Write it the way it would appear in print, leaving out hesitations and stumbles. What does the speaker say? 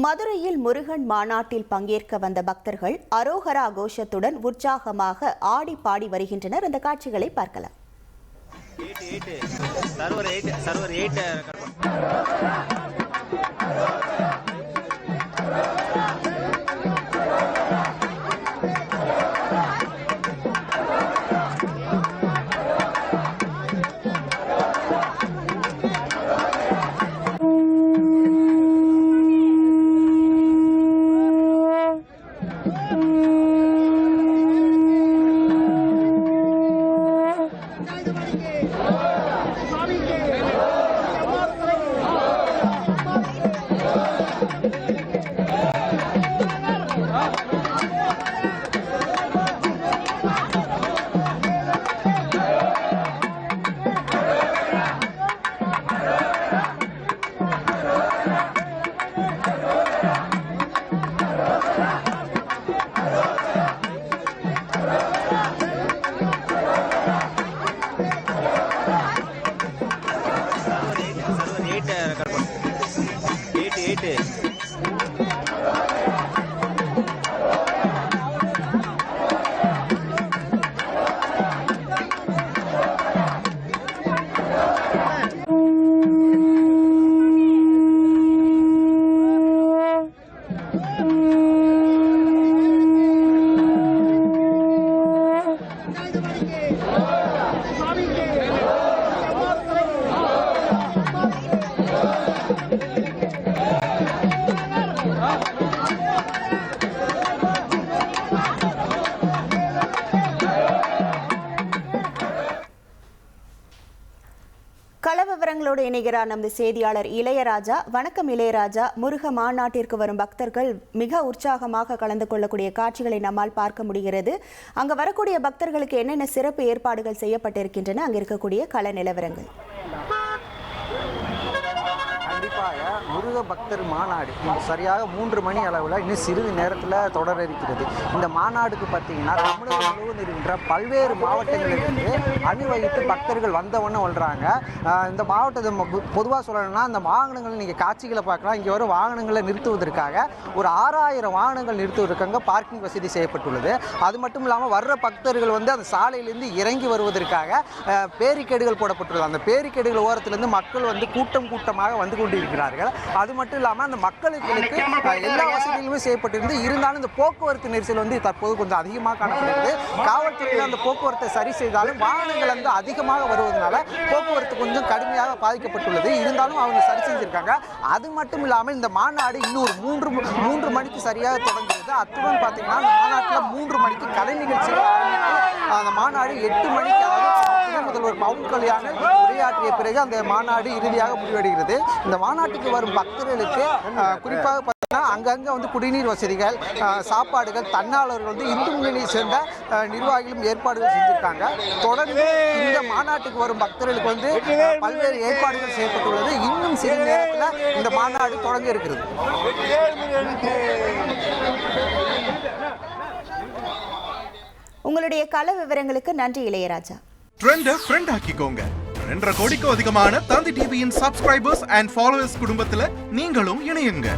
மதுரையில் முருகன் மாநாட்டில் பங்கேற்க வந்த பக்தர்கள் அரோகரா கோஷத்துடன் உற்சாகமாக ஆடி பாடி வருகின்றனர். அந்த காட்சிகளை பார்க்கலாம். கள விவரங்களோடு இணைகிறார் நமது செய்தியாளர் இளையராஜா. வணக்கம் இளையராஜா. முருக மாநாட்டிற்கு வரும் பக்தர்கள் மிக உற்சாகமாக கலந்து கொள்ளக்கூடிய காட்சிகளை நம்மால் பார்க்க முடிகிறது. அங்கு வரக்கூடிய பக்தர்களுக்கு என்னென்ன சிறப்பு ஏற்பாடுகள் செய்யப்பட்டிருக்கின்றன, அங்கு இருக்கக்கூடிய கள நிலவரங்கள்? கண்டிப்பாக முருக பக்தர் மாநாடு சரியாக 3 மணி அளவில் இன்னும் சிறிது நேரத்தில் தொடர இருக்கிறது. இந்த மாநாடுக்கு பார்த்தீங்கன்னா தமிழகம் முழுவதும் இருக்கின்ற பல்வேறு மாவட்டங்களிலிருந்து அணிவகித்து பக்தர்கள் வந்தவொன்னு வர்றாங்க. இந்த மாவட்டத்தை பொதுவாக சொல்லணும்னா இந்த வாகனங்கள் நீங்கள் காட்சிகளை பார்க்கலாம். இங்கே வரும் வாகனங்களை நிறுத்துவதற்காக ஒரு 6000 வாகனங்கள் நிறுத்துவதற்காக பார்க்கிங் வசதி செய்யப்பட்டுள்ளது. அது மட்டும் இல்லாமல் வர்ற பக்தர்கள் வந்து அந்த சாலையிலிருந்து இறங்கி வருவதற்காக பேரிகேடுகள் போடப்பட்டுள்ளது. அந்த பேரிகேடுகள் ஓரத்திலிருந்து மக்கள் வந்து கூட்டமாக வந்து கொண்டிருக்கிறார்கள். அது மட்டும் இல்லாமல் அந்த மக்களுக்கு எல்லா வசதிகளுமே செய்யப்பட்டிருந்து இருந்தாலும் இந்த போக்குவரத்து நெரிசல் வந்து தற்போது கொஞ்சம் அதிகமாக காணப்படுகிறது. காவல்துறையில் அந்த போக்குவரத்தை சரி செய்தாலும் வாகனங்கள் வந்து அதிகமாக வருவதனால போக்குவரத்து கொஞ்சம் கடுமையாக பாதிக்கப்பட்டுள்ளது. இருந்தாலும் அவங்க சரி செஞ்சிருக்காங்க. அது மட்டும் இல்லாமல் இந்த மாநாடு இன்னொரு 3 மணிக்கு சரியாக தொடங்குகிறது. அத்துடன் பார்த்தீங்கன்னா அந்த மாநாட்டில் 3 மணிக்கு கலை நிகழ்ச்சிகள் அந்த மாநாடு 8 மணிக்கு முதல்வர் பவன் கல்யாண் உரையாற்றிய பிறகு அந்த மாநாடு இறுதியாக முடிவடைகிறது. இந்த மாநாட்டுக்கு வரும் பக்தர்களுக்கு குறிப்பாக பார்த்தீங்கன்னா அங்கங்கே வந்து குடிநீர் வசதிகள், சாப்பாடுகள், தன்னாளர்கள் வந்து இந்து முன்னணியை சேர்ந்த நிர்வாகிகளும் ஏற்பாடுகள் செஞ்சிருக்காங்க. தொடர்ந்து இந்த மாநாட்டுக்கு வரும் பக்தர்களுக்கு வந்து பல்வேறு ஏற்பாடுகள் செய்யப்பட்டுள்ளது. இன்னும் சிறிது நேரத்தில் இந்த மாநாடு தொடங்க இருக்கிறது. உங்களுடைய கள விவரங்களுக்கு நன்றி இளையராஜா. ட்ரெண்டை ஃப்ரெண்ட் ஆக்கிக்கோங்க. 2.5 கோடிக்கும் அதிகமான தந்தி டிவியின் சப்ஸ்கிரைபர்ஸ் அண்ட் ஃபாலோவர்ஸ் குடும்பத்தில் நீங்களும் இணையுங்க.